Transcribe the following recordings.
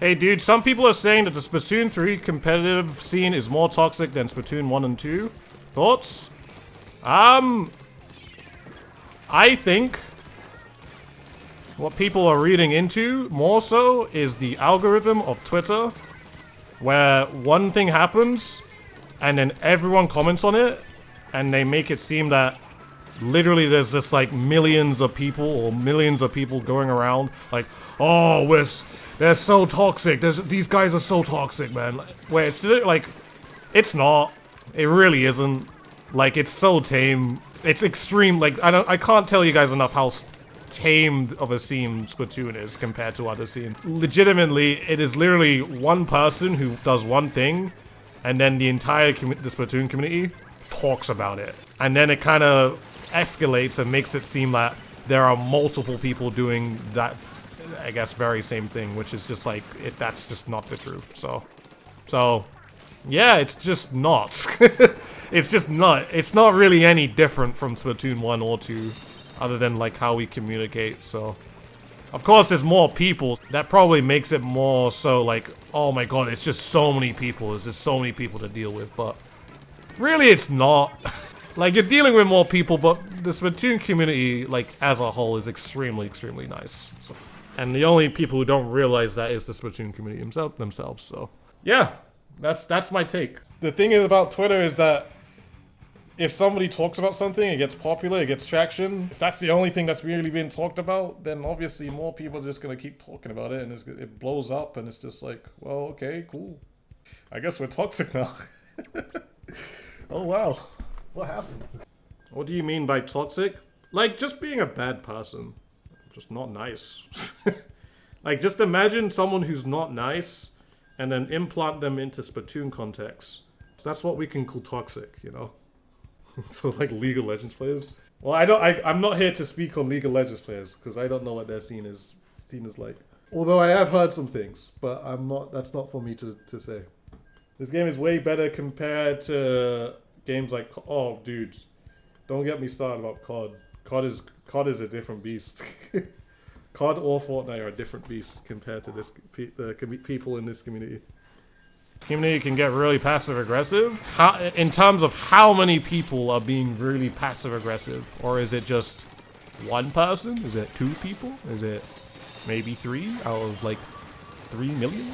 Hey dude, some people are saying that the Splatoon 3 competitive scene is more toxic than Splatoon 1 and 2. Thoughts? I think what people are reading into more so is the algorithm of Twitter, where one thing happens and then everyone comments on it and they make it seem that literally there's just like millions of people going around like, oh, they're so toxic. These guys are so toxic, man. Where it's just, like, it's not. It really isn't. Like, it's so tame. It's extreme. Like, I can't tell you guys enough how tame of a scene Splatoon is compared to other scenes. Legitimately, it is literally one person who does one thing, and then the entire the Splatoon community talks about it, and then it kind of escalates and makes it seem that there are multiple people doing that, I guess, very same thing, which is just like, that's just not the truth. So, yeah, it's just not. It's just not. It's not really any different from Splatoon 1 or 2, other than like how we communicate. So, of course, there's more people. That probably makes it more so like, oh my god, it's just so many people. There's just so many people to deal with, but really it's not. Like, you're dealing with more people, but the Splatoon community, like, as a whole is extremely, extremely nice. So, and the only people who don't realize that is the Splatoon community themselves, so. Yeah, that's my take. The thing is about Twitter is that if somebody talks about something, it gets popular, it gets traction. If that's the only thing that's really being talked about, then obviously more people are just gonna keep talking about it, and it blows up, and it's just like, well, okay, cool. I guess we're toxic now. Oh, wow. What happened? What do you mean by toxic? Like, just being a bad person. Just not nice. Like, just imagine someone who's not nice and then implant them into Splatoon context. So that's what we can call toxic, you know? So, like, League of Legends players. Well, I'm not here to speak on League of Legends players, because I don't know what their scene is like. Although I have heard some things, but that's not for me to say. This game is way better compared to games like, oh, dude, don't get me started about COD. COD is a different beast. COD or Fortnite are a different beast compared to people in this community. Community can get really passive aggressive. In terms of how many people are being really passive aggressive, or is it just one person? Is it 2 people? Is it maybe 3 out of like 3 million?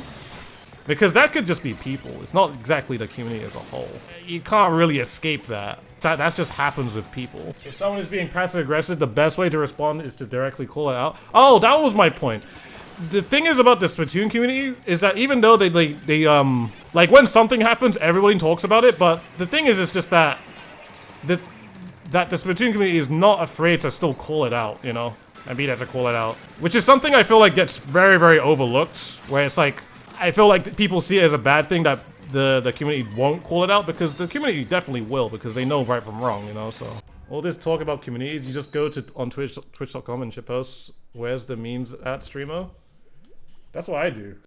Because that could just be people. It's not exactly the community as a whole. You can't really escape that. That just happens with people. If someone is being passive-aggressive, the best way to respond is to directly call it out. Oh, that was my point. The thing is about the Splatoon community is that even though they like when something happens, everybody talks about it, but the thing is, it's just that the Splatoon community is not afraid to still call it out, you know? And be there to call it out. Which is something I feel like gets very, very overlooked, where it's like, I feel like people see it as a bad thing that the community won't call it out, because the community definitely will, because they know right from wrong, you know, so. All this talk about communities, you just go on twitch.com and shitpost, where's the memes at streamer? That's what I do.